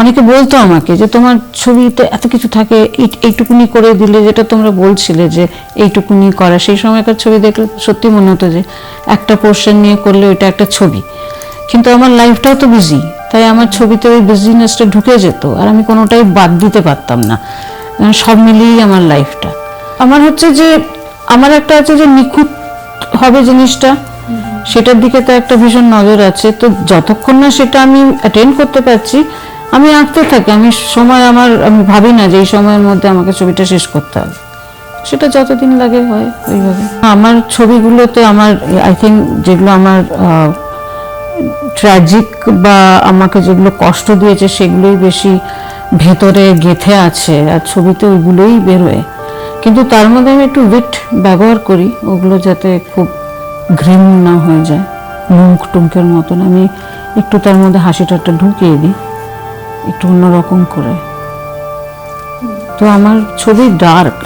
অনেকে বলতো আমাকে যে তোমার ছবিতে এত কিছু থাকে, এইটুকুনি করে দিলে, যেটা তোমরা বলছিলে যে এইটুকুনি করা, সেই সময়কার ছবি দেখলে সত্যি মনে হতো যে একটা পোর্শন নিয়ে করলে ওইটা একটা ছবি। কিন্তু আমার লাইফটাও তো বিজি, তাই আমার ছবিতে ওই বিজনেসটা ঢুকে যেত, আর আমি কোনোটাই বাদ দিতে পারতাম না। সব মিলিয়েই আমার লাইফটা। আমার হচ্ছে যে আমার একটা আছে যে নিখুঁত হবে জিনিসটা, সেটার দিকে তো একটা ভীষণ নজর আছে। তো যতক্ষণ না সেটা আমি অ্যাটেন্ড করতে পারছি, আমি আঁকতে থাকি। আমি ভাবি না যে এই সময়ের মধ্যে আমাকে ছবিটা শেষ করতে হবে, সেটা যতদিন লাগে হয় ওইভাবে। আমার ছবিগুলোতে আমার আই থিঙ্ক যেগুলো আমার ট্র্যাজিক বা আমাকে যেগুলো কষ্ট দিয়েছে সেগুলোই বেশি ভেতরে গেঁথে আছে, আর ছবিতে ওইগুলোই বেরোয়। কিন্তু তার মধ্যে আমি একটু উইট ব্যবহার করি, ওগুলো যাতে খুব ঘৃণ না হয়ে যায়, মুখ টুমকের মতন। আমি একটু তার মধ্যে হাসিটাটা ঢুকিয়ে দিই একটু অন্যরকম করে। তো আমার ছবি ডার্ক।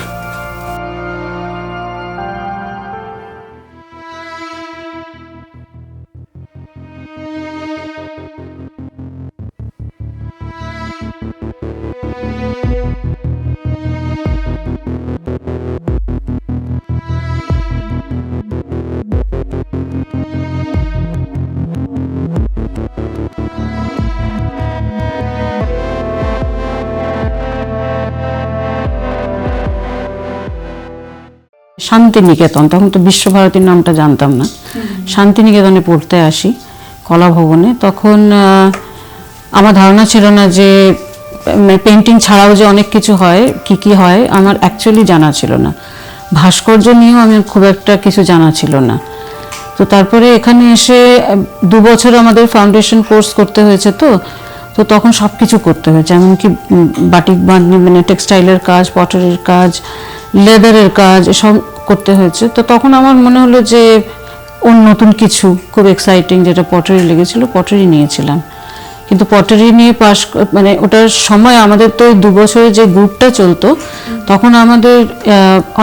শান্তিনিকেতন, তখন তো বিশ্বভারতীর নামটা জানতাম না, শান্তিনিকেতনে পড়তে আসি কলা ভবনে। তখন আমার ধারণা ছিল না যে পেন্টিং ছাড়াও যে অনেক কিছু হয়, কি হয় আমার অ্যাকচুয়ালি জানা ছিল না। ভাস্কর্য নিয়েও আমি খুব একটা কিছু জানা ছিল না। তো তারপরে এখানে এসে 2 বছর আমাদের ফাউন্ডেশন কোর্স করতে হয়েছে। তো তখন সব কিছু করতে হয়েছে, এমনকি বাটিক বাঁধনি, মানে টেক্সটাইলের কাজ, পটারির কাজ, লেদারের কাজ, এসব করতে হয়েছে। তো তখন আমার মনে হলো যে নতুন কিছু খুব এক্সাইটিং, যেটা পটারি লেগেছিল, পটারি নিয়েছিলাম। কিন্তু পটারি নিয়ে মানে ওটার সময় আমাদের তো 2 বছরে যে গ্রুপটা চলতো, তখন আমাদের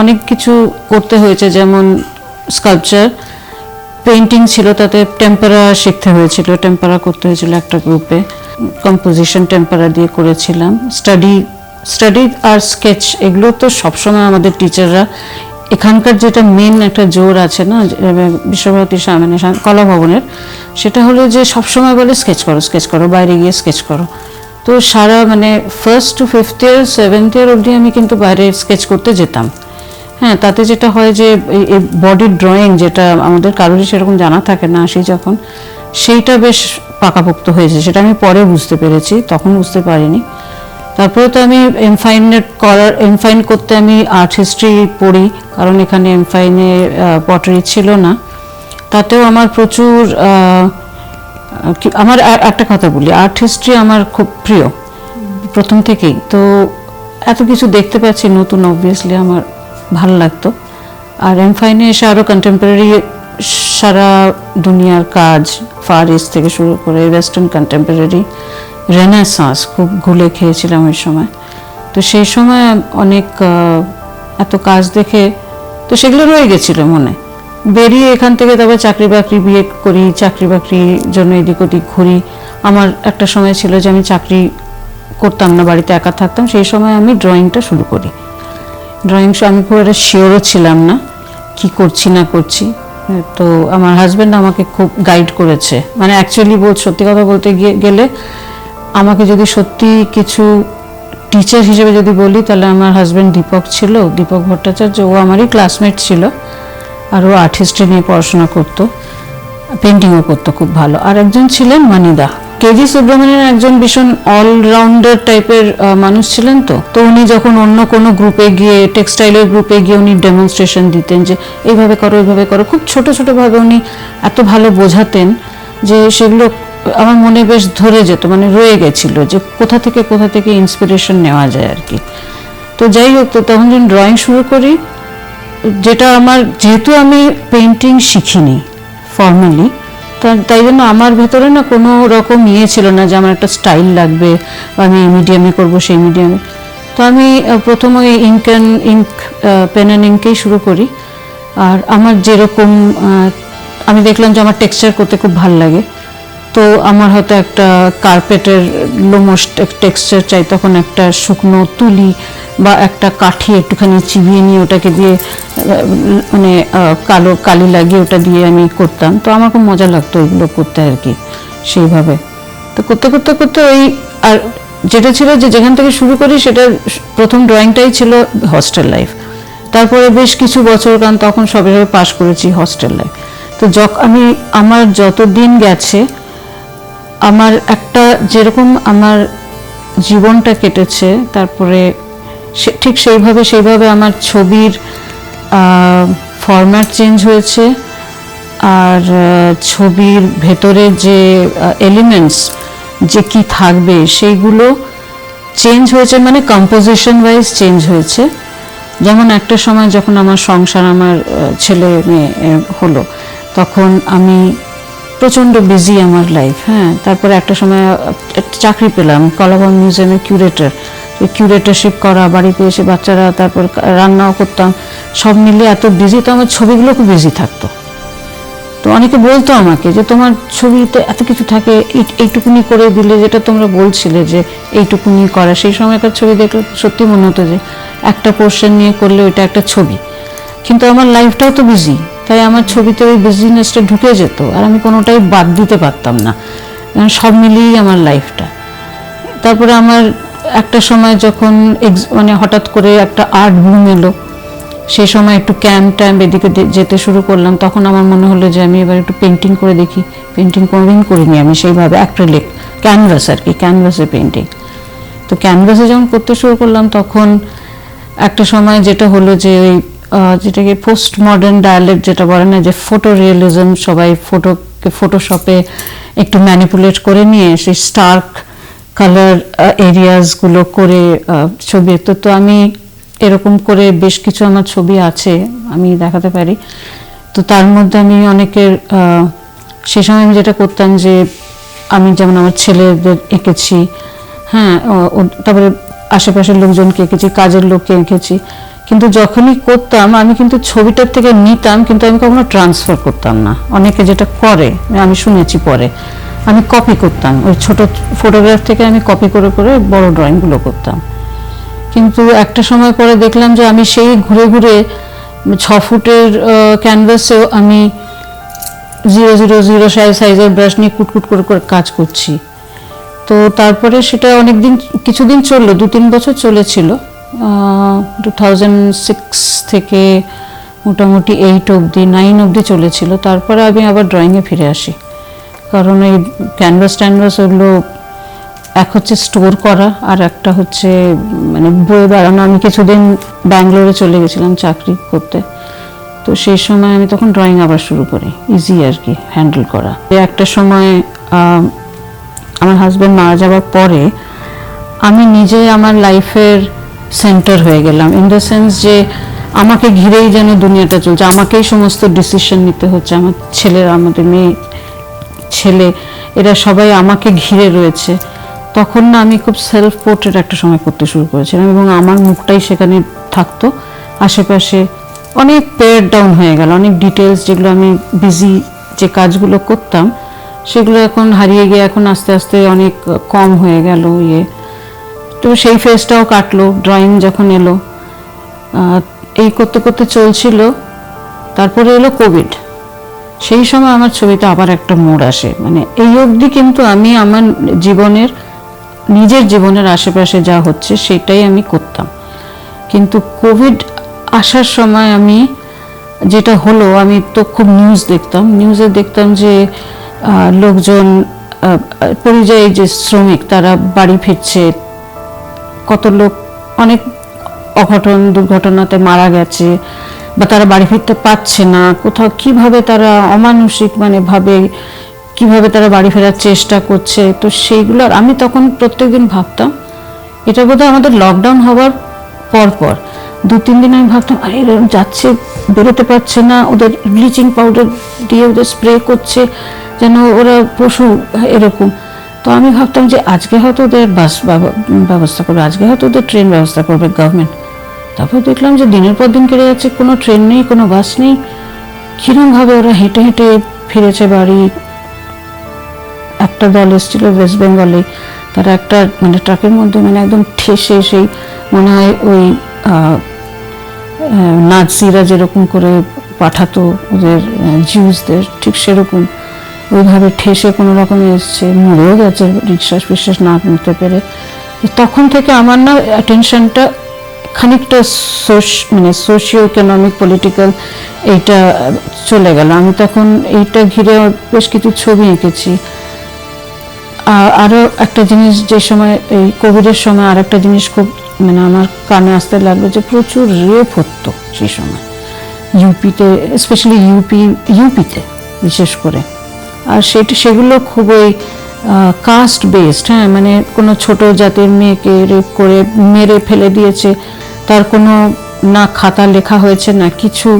অনেক কিছু করতে হয়েছে, যেমন স্কাল্পচার, পেইন্টিং ছিল, তাতে টেম্পারা শিখতে হয়েছিল, টেম্পারা করতে হয়েছিল একটা গ্রুপে, কম্পোজিশন টেম্পারা দিয়ে করেছিলাম। স্টাডি আর স্কেচ, এগুলো তো সবসময় আমাদের টিচাররা, এখানকার যেটা মেন একটা জোর আছে না বিশ্বভারতীর মানে কলা ভবনের, সেটা হলো যে সবসময় বলে স্কেচ করো, বাইরে গিয়ে স্কেচ করো। তো সারা মানে 1st to 5th year 7th year অবধি আমি কিন্তু বাইরে স্কেচ করতে যেতাম। হ্যাঁ, তাতে যেটা হয় যে এই বডির ড্রয়িং, যেটা আমাদের কারোরই সেরকম জানা থাকে না, আসি যখন, সেইটা বেশ পাকাপোক্ত হয়েছে। সেটা আমি পরে বুঝতে পেরেছি, তখন বুঝতে পারিনি। তারপরে তো আমি এমফাইন করতে আমি আর্ট হিস্ট্রি পড়ি, কারণ এখানে এমফাইনে পটারি ছিল না। তাতেও আমার প্রচুর আমার একটা কথা বলি, আর্ট হিস্ট্রি আমার খুব প্রিয় প্রথম থেকেই। তো এত কিছু দেখতে পাচ্ছি নতুন, অবভিয়াসলি আমার ভালো লাগতো। আর এমফাইনে এসে আরও কন্টেম্পোরারি সারা দুনিয়ার কাজ, ফার ইস্ট থেকে শুরু করে ওয়েস্টার্ন কন্টেম্পোরারি, রেনেসাঁস খুব ঘুলে খেয়েছিলাম ওই সময়। তো সেই সময় অনেক এত কাজ দেখে তো সেগুলো রয়ে গেছিলো মনে। বেরিয়ে এখান থেকে তবে চাকরি বাকরি বিয়ে করি, চাকরি বাকরির জন্য এদিক ওদিক ঘুরি। আমার একটা সময় ছিল যে আমি চাকরি করতাম না, বাড়িতে একা থাকতাম, সেই সময় আমি ড্রয়িংটা শুরু করি। আমি খুব একটা শিওরও ছিলাম না কি করছি না করছি। তো আমার হাজব্যান্ড আমাকে খুব গাইড করেছে, মানে অ্যাকচুয়ালি সত্যি কথা বলতে গেলে আমাকে যদি সত্যি কিছু টিচার হিসেবে যদি বলি, তাহলে আমার হাজব্যান্ড দীপক ভট্টাচার্য। ও আমারই ক্লাসমেট ছিল, আর ও আর্ট হিস্ট্রি নিয়ে পড়াশোনা করতো, পেন্টিংও করতো খুব ভালো। আর একজন ছিলেন মানিদা, কেজি সুব্রমণিয়ান, একজন ভীষণ অলরাউন্ডার টাইপের মানুষ ছিলেন। তো উনি যখন অন্য কোনো গ্রুপে গিয়ে, টেক্সটাইলের গ্রুপে গিয়ে উনি ডেমনস্ট্রেশন দিতেন যে এইভাবে করো, এইভাবে করো, খুব ছোট ছোটোভাবে উনি এত ভালো বোঝাতেন যে সেগুলো আমার মনে বেশ ধরে যেত, মানে রয়ে গেছিল যে কোথা থেকে ইন্সপিরেশন নেওয়া যায় আর কি। তো যাই হোক, তো তখন যখন ড্রয়িং শুরু করি, যেটা আমার, যেহেতু আমি পেন্টিং শিখিনি ফর্মালি, তাই জন্য আমার ভেতরে না কোনো রকম ছিল না যে আমার একটা স্টাইল লাগবে বা আমি এই মিডিয়ামে করবো, সেই মিডিয়ামে। তো আমি প্রথম ওই পেন অ্যান্ড ইঙ্কেই শুরু করি। আর আমার যেরকম, আমি দেখলাম যে আমার টেক্সচার করতে খুব ভালো লাগে, তো আমার হয়তো একটা কার্পেটের লোমশ টেক্সচার চাই, তখন একটা শুকনো তুলি বা একটা কাঠি একটুখানি চিবিয়ে নিয়ে ওটাকে দিয়ে মানে কালো কালি লাগিয়ে ওটা দিয়ে আমি করতাম। তো আমার খুব মজা লাগতো ওইগুলো করতে আর কি সেইভাবে। তো করতে করতে করতে ওই আর যেটা ছিল যে যেখান থেকে শুরু করি সেটা প্রথম ড্রয়িংটাই ছিল হস্টেল লাইফ। তারপরে বেশ কিছু বছর, কারণ তখন সবে সবে পাশ করেছি হস্টেল লাইফ। তো আমি আমার যত দিন গেছে আমার একটা যেরকম আমার জীবনটা কেটেছে, তারপরে ঠিক সেইভাবে আমার ছবির ফরম্যাট চেঞ্জ হয়েছে, আর ছবির ভেতরে যে এলিমেন্টস যে কি থাকবে সেইগুলো চেঞ্জ হয়েছে, মানে কম্পোজিশন ওয়াইজ চেঞ্জ হয়েছে। যেমন একটা সময় যখন আমার সংসার, আমার ছেলে মেয়ে হলো, তখন আমি প্রচণ্ড বিজি আমার লাইফ। হ্যাঁ, তারপরে একটা সময় চাকরি পেলাম কলাবাগান মিউজিয়ামের কিউরেটরশিপ করা, বাড়িতে এসে বাচ্চারা, তারপর রান্নাও করতাম, সব মিলিয়ে এত বিজি। তো আমার ছবিগুলো খুব বিজি থাকতো। তো অনেকে বলতো আমাকে যে তোমার ছবিতে এত কিছু থাকে, এইটুকুনি করে দিলে, যেটা তোমরা বলছিলে যে এইটুকুনি করা, সেই সময়কার ছবি দেখলে সত্যি মনে হতো যে একটা পোর্শন নিয়ে করলে ওইটা একটা ছবি। কিন্তু আমার লাইফটাও তো বিজি, তাই আমার ছবিতে ওই বিজিনেসটা ঢুকে যেত, আর আমি কোনোটাই বাদ দিতে পারতাম না, কারণ সব মিলিয়েই আমার লাইফটা। তারপরে আমার একটা সময় যখন মানে হঠাৎ করে একটা আর্ট বুম এলো, সেই সময় একটু ক্যাম্প এদিকে যেতে শুরু করলাম, তখন আমার মনে হলো যে আমি এবার একটু পেন্টিং করে দেখি। পেন্টিং কোনোদিন করিনি আমি সেইভাবে, অ্যাক্রিলিক ক্যানভাস আর কি, ক্যানভাসে পেন্টিং। তো ক্যানভাসে যখন করতে শুরু করলাম, তখন একটা সময় যেটা হলো যে ওই যেটাকে পোস্ট মডার্ন ডায়ালেক্ট যেটা বলে না, যে ফটো রিয়েলিজম, সবাই ফটোশপে একটু ম্যানিপুলেট করে নিয়ে সেই স্টার্ক কালার এরিয়াসগুলো করে ছবি। তো আমি এরকম করে বেশ কিছু আমার ছবি আছে, আমি দেখাতে পারি। তো তার মধ্যে আমি অনেকের সে সময় আমি যেটা করতাম যে আমি যেমন আমার ছেলেদের এঁকেছি, হ্যাঁ, তারপরে আশেপাশের লোকজনকে এঁকেছি, কাজের লোককে এঁকেছি। কিন্তু যখনই করতাম আমি কিন্তু ছবিটার থেকে নিতাম, কিন্তু আমি কখনো ট্রান্সফার করতাম না। অনেকে যেটা করে আমি শুনেছি পরে, আমি কপি করতাম, ওই ছোট ফটোগ্রাফ থেকে আমি কপি করে করে বড় ড্রয়িংগুলো করতাম। কিন্তু একটা সময় পরে দেখলাম যে আমি সেই ঘুরে ঘুরে 6 ফুটের ক্যানভাসেও আমি 000 সাইজের ব্রাশ নিয়ে কুটকুট করে করে কাজ করছি। তো তারপরে সেটা কিছুদিন চললো, 2-3 বছর চলেছিল। 2006 থেকে মোটামুটি 9 অবধি চলেছিল। তারপরে আমি আবার ড্রয়িংয়ে ফিরে আসি, কারণ এই ক্যানভাস ওগুলো এক হচ্ছে স্টোর করা, আর একটা হচ্ছে মানে বয়ে বেড়ানো। আমি কিছুদিন ব্যাঙ্গালোরে চলে গেছিলাম চাকরি করতে, তো সেই সময় আমি তখন ড্রয়িং আবার শুরু করি, ইজি আর কি হ্যান্ডেল করা। একটা সময় আমার হাজব্যান্ড মারা যাওয়ার পরে আমি নিজে আমার লাইফের সেন্টার হয়ে গেলাম, ইন দ্য সেন্স যে আমাকে ঘিরেই যেন দুনিয়াটা চলছে, আমাকেই সমস্ত ডিসিশন নিতে হচ্ছে। আমার ছেলেরা, আমাদের মেয়ে ছেলে, এরা সবাই আমাকে ঘিরে রয়েছে। তখন না আমি খুব সেলফ পোর্ট্রেট একটা সময় করতে শুরু করেছিলাম, এবং আমার মুখটাই সেখানে থাকতো। আশেপাশে অনেক পেয়ার ডাউন হয়ে গেল, অনেক ডিটেলস যেগুলো আমি বিজি যে কাজগুলো করতাম সেগুলো এখন হারিয়ে গিয়ে এখন আস্তে আস্তে অনেক কম হয়ে গেল তো সেই ফেজটাও কাটলো। ড্রয়িং যখন এলো, এই করতে করতে চলছিল। তারপরে এলো কোভিড। সেই সময় আমার ছবিতে আবার একটা মোড় আসে। মানে এই অবধি কিন্তু আমি আমার নিজের জীবনের আশেপাশে যা হচ্ছে সেটাই আমি করতাম, কিন্তু কোভিড আসার সময় আমি যেটা হলো, আমি তো খুব নিউজে দেখতাম যে লোকজন পরিযায়ী যে শ্রমিক তারা বাড়ি ফিরছে, কত লোক অনেক দুর্ঘটনাতে মারা গেছে, বা তারা বাড়ি ফিরতে পারছে না, কোথাও কিভাবে তারা অমানসিক ভাবে কিভাবে তারা বাড়ি ফেরার চেষ্টা করছে। তো সেইগুলো আমি তখন প্রত্যেকদিন ভাবতাম, এটা বোধহয় আমাদের লকডাউন হওয়ার পর 2-3 দিন আমি ভাবতাম, আরে এরকম যাচ্ছে, বেরোতে পারছে না, ওদের ব্লিচিং পাউডার দিয়ে ওদের স্প্রে করছে যেন ওরা পশু এরকম। তো আমি ভাবতাম যে আজকে হয়তো ওদের বাস ব্যবস্থা করবে, আজকে হয়তো ওদের ট্রেন ব্যবস্থা করবে গভর্নমেন্ট। তারপর দেখলাম যে দিনের পর দিন কেটে যাচ্ছে, কোনো ট্রেন নেই, কোনো বাস নেই, কিরমভাবে ওরা হেঁটে হেঁটে ফিরেছে বাড়ি। একটা দল এসেছিল ওয়েস্ট বেঙ্গলে, তারা একটা মানে ট্রাকের মধ্যে মানে একদম ঠেসে সেই মনে হয় ওই নাৎসিরা যেরকম করে পাঠাতো ওদের জিউসদের, ঠিক সেরকম ওইভাবে ঠেসে কোনো রকমে এসছে, মরেও গেছে নিঃশ্বাস বিশ্বাস না নিতে পেরে। তখন থেকে আমার না অ্যাটেনশনটা খানিকটা মানে সোশিও ইকোনমিক পলিটিক্যাল এইটা চলে গেল। আমি তখন এইটা ঘিরে বেশ কিছু ছবি এঁকেছি। আরও একটা জিনিস, যে সময় এই কোভিডের সময় আর একটা জিনিস খুব মানে আমার কানে আসতে লাগলো, যে প্রচুর রেপ হতো সেই সময় ইউপিতে, স্পেশালি ইউপিতে বিশেষ করে। আর সেগুলো খুবই কাস্ট বেসড, হ্যাঁ, মানে কোনো ছোট জাতের মেয়েকে রেপ করে মেরে ফেলে দিয়েছে, তার কোনো না খাতা লেখা হয়েছে না কিছু,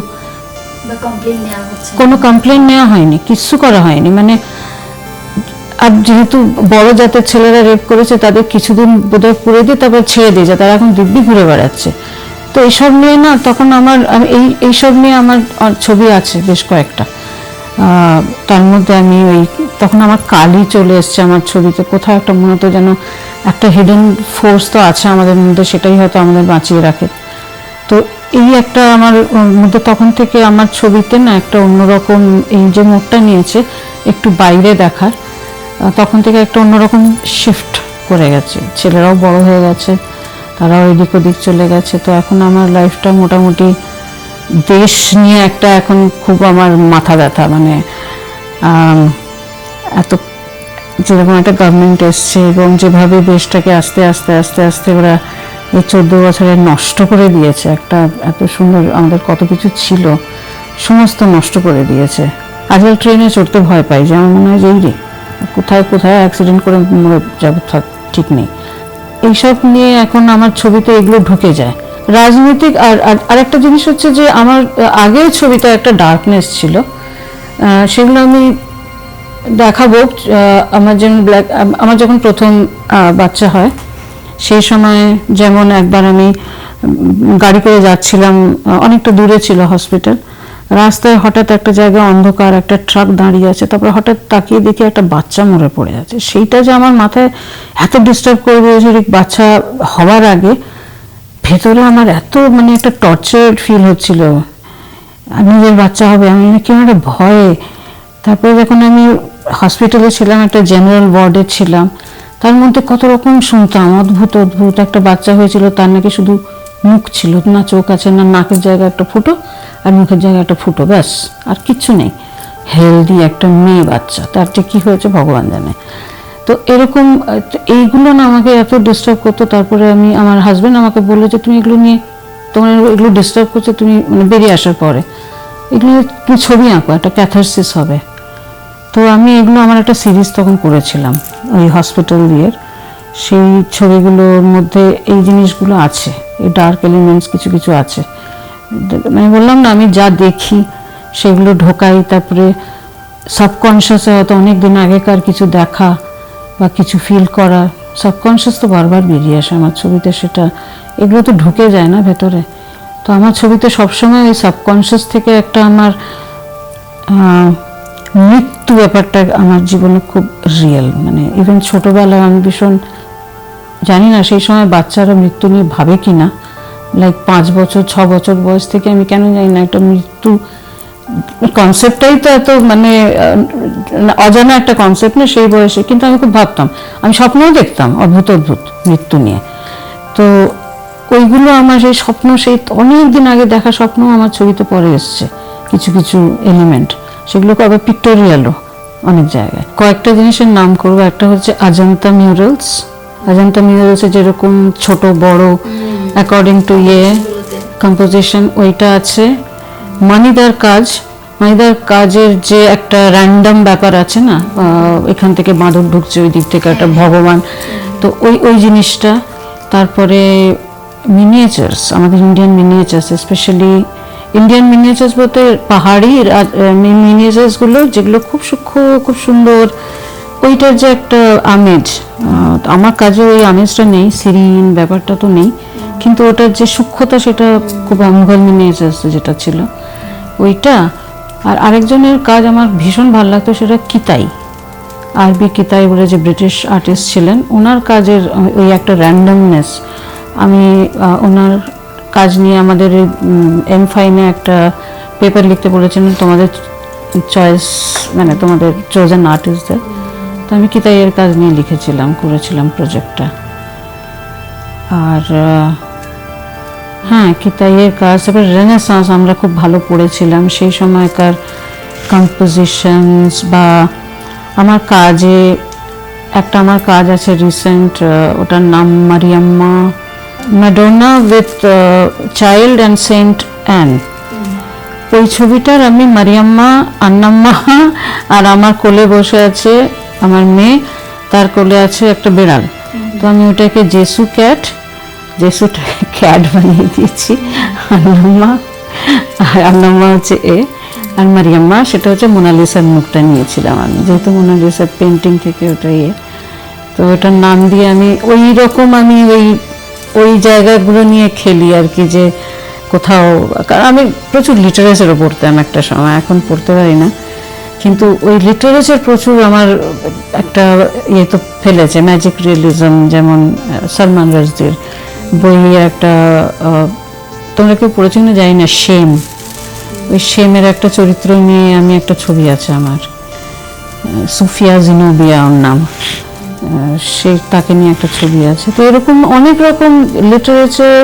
কোনো কমপ্লেন নেওয়া হয়নি, কিচ্ছু করা হয়নি। মানে আর যেহেতু বড় জাতের ছেলেরা রেপ করেছে তাদের কিছুদিন বোধহয় পুড়ে দিয়ে তারপর ছেড়ে দিয়েছে, তারা এখন দিব্যি ঘুরে বেড়াচ্ছে। তো এইসব নিয়ে না তখন এইসব নিয়ে আমার ছবি আছে বেশ কয়েকটা। তার মধ্যে আমি তখন আমার কালি চলে এসছে আমার ছবিতে, কোথাও একটা মনে হতো যেন একটা হিডেন ফোর্স তো আছে আমাদের মধ্যে, সেটাই হয়তো আমাদের বাঁচিয়ে রাখে। তো এই একটা আমার মধ্যে তখন থেকে আমার ছবিতে না একটা অন্যরকম এই যে মোড়টা নিয়েছে একটু বাইরে দেখার, তখন থেকে একটা অন্যরকম শিফট করে গেছে। ছেলেরাও বড় হয়ে গেছে, তারাও এদিক ওদিক চলে গেছে। তো এখন আমার লাইফটা মোটামুটি দেশ নিয়ে একটা এখন খুব আমার মাথা ব্যথা, মানে এত যেরকম একটা গভর্নমেন্ট এসছে এবং যেভাবে দেশটাকে আস্তে আস্তে আস্তে আস্তে ওরা এই 14 বছরে নষ্ট করে দিয়েছে, একটা এত সুন্দর আমাদের কত কিছু ছিল সমস্ত নষ্ট করে দিয়েছে। আজকাল ট্রেনে চড়তে ভয় পাই, যে আমার মনে হয় যে এই রে কোথায় কোথায় অ্যাক্সিডেন্ট করে মরে যাব ঠিক নেই। এইসব নিয়ে এখন আমার ছবিতে এগুলো ঢুকে যায়। রাজনৈতিক আর একটা জিনিস হচ্ছে যে আমার আগের ছবিতে একটা ডার্কনেস ছিল, সেগুলো আমি দেখাবো। আমার যখন প্রথম বাচ্চা হয় সেই সময় যেমন একবার আমি গাড়ি করে যাচ্ছিলাম, অনেকটা দূরে ছিল হসপিটাল, রাস্তায় হঠাৎ একটা জায়গায় অন্ধকার, একটা ট্রাক দাঁড়িয়ে আছে, তারপরে হঠাৎ তাকিয়ে দেখি একটা বাচ্চা মরে পড়ে আছে। সেইটা যে আমার মাথায় এত ডিস্টার্ব করবে, যে বাচ্চা হওয়ার আগে ভেতরে আমার এত মানে একটা টর্চার ফিল হচ্ছিল, নিজের বাচ্চা হবে, আমি কেমন একটা ভয়ে। তারপরে যখন আমি হসপিটালে ছিলাম, একটা জেনারেল ওয়ার্ডে ছিলাম, তার মধ্যে কত রকম শুনতাম, অদ্ভুত অদ্ভুত। একটা বাচ্চা হয়েছিল, তার নাকি শুধু মুখ ছিল, না চোখ আছে, না নাকের জায়গায় একটা ফুটো আর মুখের জায়গায় একটা ফুটো, ব্যাস, আর কিচ্ছু নেই। হেলদি একটা মেয়ে বাচ্চা, তার যে কী হয়েছে ভগবান জানে। তো এরকম এইগুলো না আমাকে এত ডিস্টার্ব করতো। তারপরে আমার হাজব্যান্ড আমাকে বললো যে তুমি এগুলো নিয়ে, তোমার এগুলো ডিস্টার্ব করছে, তুমি মানে বেরিয়ে আসার পরে এগুলো তুমি ছবি আঁকো, একটা ক্যাথারসিস হবে। তো আমি এগুলো আমার একটা সিরিজ তখন করেছিলাম ওই হসপিটাল দিয়ে, সেই ছবিগুলোর মধ্যে এই জিনিসগুলো আছে, এই ডার্ক এলিমেন্টস কিছু কিছু আছে। মানে বললাম না, আমি যা দেখি সেগুলো ঢোকাই, তারপরে সাবকনশিয়াসে হয়তো অনেক দিন আগেকার কিছু দেখা বা কিছু ফিল করা, সাবকনশিয়াস তো বারবার বেরিয়ে আসে আমার ছবিতে, সেটা এগুলো তো ঢুকে যায় না ভেতরে। তো আমার ছবিতে সবসময় ওই সাবকনশিয়াস থেকে একটা আমার মৃত্যু ব্যাপারটা আমার জীবনে খুব রিয়েল। মানে ইভেন ছোটোবেলায় আমি ভীষণ, জানি না সেই সময় বাচ্চারা মৃত্যু নিয়ে ভাবে কি না, লাইক 5 বছর 6 বছর বয়স থেকে আমি কেন জানি না, একটা মৃত্যু কনসেপ্টটাই তো এত মানে অজানা একটা কনসেপ্ট না সেই বয়সে, কিন্তু আমি খুব ভাবতাম, আমি স্বপ্নও দেখতাম অদ্ভুত অদ্ভুত মৃত্যু নিয়ে। তো ওইগুলো আমার সেই স্বপ্ন, সেই অনেক দিন আগে দেখা স্বপ্ন আমার ছবিতে পরে এসছে কিছু কিছু এলিমেন্ট, সেগুলোকে আবার পিক্টোরিয়ালও অনেক জায়গায়। কয়েকটা জিনিসের নাম করবো, একটা হচ্ছে অজন্তা মিউরালস। অজন্তা মিউরালসে যেরকম ছোট বড় অ্যাকর্ডিং টু কম্পোজিশন ওইটা আছে। মানিদার কাজের যে একটা র্যান্ডম ব্যাপার আছে না, এখান থেকে বাঁদর ঢুকছে, ওই দিক থেকে একটা ভগবান, তো ওই জিনিসটা। তারপরে মিনিয়েচার্স, আমাদের ইন্ডিয়ান মিনিয়েচার্স, স্পেশালি ইন্ডিয়ান মিনিয়েচার্স বলতে পাহাড়ি মিনিয়েচার্সগুলো যেগুলো খুব সূক্ষ্ম, খুব সুন্দর, ওইটার যে একটা আমেজ, আমার কাজে ওই আমেজটা নেই, সিরিন ব্যাপারটা তো নেই, কিন্তু ওটার যে সূক্ষ্মতা সেটা খুব মুঘল মিনিয়েচার্স যেটা ছিল ওইটা। আর আরেকজনের কাজ আমার ভীষণ ভালো লাগতো, সেটা কিতাই, আরবি কিতাই বলে যে ব্রিটিশ আর্টিস্ট ছিলেন, ওনার কাজের ওই একটা র্যান্ডমনেস, আমি ওনার কাজ নিয়ে আমাদের এমফাইনে একটা পেপার লিখতে বলেছিলেন, তোমাদের চয়েস মানে তোমাদের চোজেন আর্টিস্টদের। তো আমি কিতাইয়ের কাজ নিয়ে লিখেছিলাম, করেছিলাম প্রজেক্টটা। আর হ্যাঁ, কিতাইয়ের কাজ, তারপর রেনেসাঁস আমরা খুব ভালো পড়েছিলাম সেই সময়কার কম্পোজিশনস। বা আমার কাজে একটা আমার কাজ আছে রিসেন্ট, ওটার নাম Mariamma, Madonna with child and saint Anne. ওই ছবিটার আমি মারিয়াম্মা, আন্নাম্মা, আর আমার কোলে বসে আছে আমার মেয়ে, তার কোলে আছে একটা বেড়াল। তো আমি ওটাকে জেসু ক্যাট বানিয়ে দিয়েছি। আন্নাম্মা হচ্ছে এ, আর মারিয়াম্মা সেটা হচ্ছে মোনালিসার মুখটা নিয়েছিলাম আমি, যেহেতু মোনালিসার পেন্টিং থেকে ওটা তো ওটার নাম দিয়ে আমি ওই রকম আমি ওই জায়গাগুলো নিয়ে খেলি আর কি, যে কোথাও, কারণ আমি প্রচুর লিটারেচারও পড়তাম একটা সময়, এখন পড়তে পারি না, কিন্তু ওই লিটারেচার প্রচুর আমার একটা তো ফেলেছে, ম্যাজিক রিয়েলিজম, যেমন সলমান রাশদির বই একটা, তোমরা কেউ পড়েছো না জানি না, শেম। ওই শেমের একটা চরিত্র নিয়ে আমি একটা ছবি আছে আমার, সুফিয়া জিনোবিয়া ওর নাম, সে তাকে নিয়ে একটা ছবি আছে। তো এরকম অনেক রকম লিটারেচার,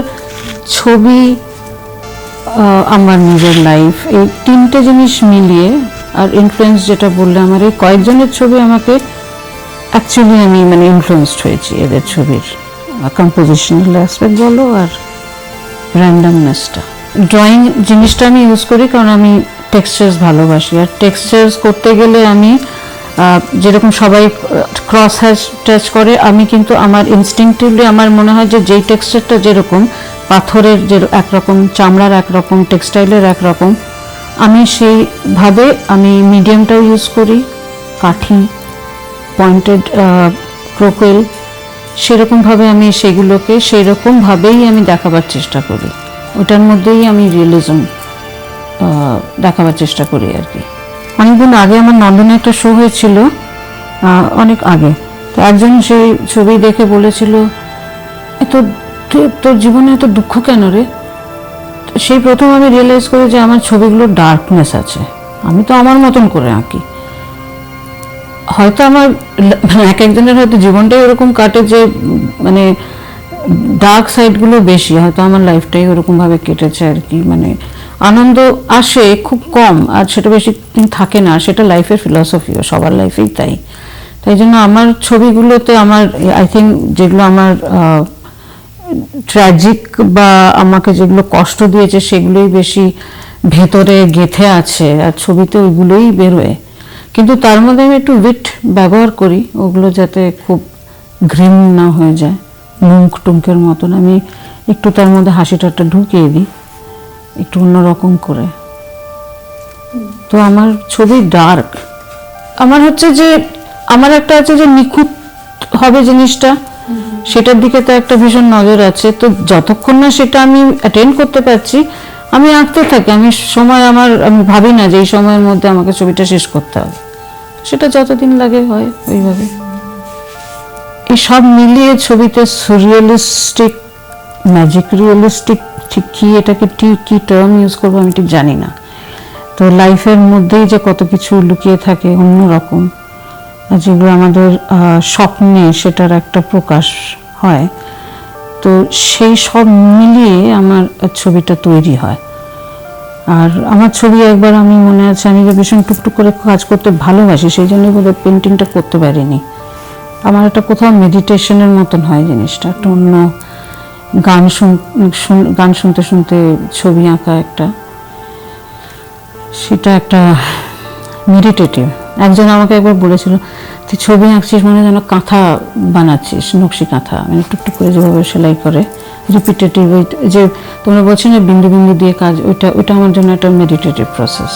ছবি, আমার নিজের লাইফ, এই তিনটে জিনিস মিলিয়ে, আর ইনফ্লুয়েন্স যেটা বললে, আমার এই কয়েকজনের ছবি আমাকে অ্যাকচুয়ালি আমি মানে ইনফ্লুয়েন্সড হয়েছি এদের ছবির কম্পোজিশনাল অ্যাসপেক্ট বলো আর র্যান্ডমনেসটা। ড্রয়িং জিনিসটা আমি ইউজ করি কারণ আমি টেক্সচার্স ভালোবাসি, আর টেক্সচার্স করতে গেলে আমি যেরকম সবাই ক্রস হ্যাচ টাচ করে, আমি কিন্তু আমার ইনস্টিংক্টিভলি আমার মনে হয় যে যেই টেক্সচারটা যেরকম, পাথরের যে একরকম, চামড়ার একরকম, টেক্সটাইলের একরকম, আমি সেইভাবে আমি মিডিয়ামটাও ইউজ করি, কাঠি, পয়েন্টেড ক্রোকেল, সেরকমভাবে আমি সেগুলোকে সেইরকমভাবেই আমি দেখাবার চেষ্টা করি, ওটার মধ্যেই আমি রিয়েলিজম দেখাবার চেষ্টা করি আর কি। অনেকদিন আগে আমার লন্ডনে একটা শো হয়েছিল, অনেক আগে, তো একজন সেই ছবি দেখে বলেছিল, তোর জীবনে এত দুঃখ কেন রে? সেই প্রথম আমি রিয়েলাইজ করি যে আমার ছবিগুলোর ডার্কনেস আছে, আমি তো আমার মতন করে আঁকি। হয়তো আমার এক একজনের হয়তো জীবনটাই ওরকম কাটে যে মানে ডার্ক সাইডগুলো বেশি, হয়তো আমার লাইফটাই ওরকমভাবে কেটেছে আর কি, মানে আনন্দ আসে খুব কম, আর সেটা বেশি দিন থাকে না, সেটা লাইফের ফিলসফিও, সবার লাইফেই তাই জন্য আমার ছবিগুলোতে আমার আই থিঙ্ক যেগুলো আমার ট্র্যাজিক বা আমাকে যেগুলো কষ্ট দিয়েছে সেগুলোই বেশি ভেতরে গেঁথে আছে, আর ছবিতে ওইগুলোই বেরোয়। কিন্তু তার মধ্যে আমি একটু উইট ব্যবহার করি, ওগুলো যাতে খুব ঘৃণ না হয়ে যায়, মুখ টুমকের মতন, আমি একটু তার মধ্যে হাসিটাটা ঢুকিয়ে দিই একটু অন্যরকম করে। তো আমার ছবি ডার্ক, আমার হচ্ছে যে আমার একটা আছে যে নিখুঁত হবে জিনিসটা, সেটার দিকে তো একটা ভীষণ নজর আছে। তো যতক্ষণ না সেটা আমি অ্যাটেন্ড করতে পারছি, আমি আঁকতে থাকি, আমি ভাবি না যে এই সময়ের মধ্যে আমাকে ছবিটা শেষ করতে হবে, সেটা যতদিন লাগে হয় ওইভাবে। এই সব মিলিয়ে ছবিতে সুরিয়ালিস্টিক, ম্যাজিক রিয়েলিস্টিক, ঠিক কি এটাকে কি টার্ম ইউজ করবো আমি ঠিক জানি না। তো লাইফের মধ্যেই যে কত কিছু লুকিয়ে থাকে অন্যরকম, যেগুলো আমাদের স্বপ্নে সেটার একটা প্রকাশ হয়, তো সেই সব মিলিয়ে আমার ছবিটা তৈরি হয়। আর আমার ছবি একবার আমি মনে আছে, আমি ভীষণ টুকটুক করে কাজ করতে ভালোবাসি, সেই জন্যই বোধহয় পেন্টিংটা করতে পারিনি। আমার একটা কোথাও মেডিটেশনের মতন হয় জিনিসটা, একটা অন্য গান শুনতে শুনতে ছবি আঁকা, সেটা একটা মেডিটেটিভ। একজন আমাকে একবার বলেছিল, তুই ছবি আঁকছিস মানে যেন কাঁথা বানাচ্ছিস, নকশি কাঁথা, মানে টুকটুক করে যেভাবে সেলাই করে রিপিটেটিভ, যে তোমরা বলছো না বিন্দু বিন্দু দিয়ে কাজ, ওইটা আমার জন্য একটা মেডিটেটিভ প্রসেস।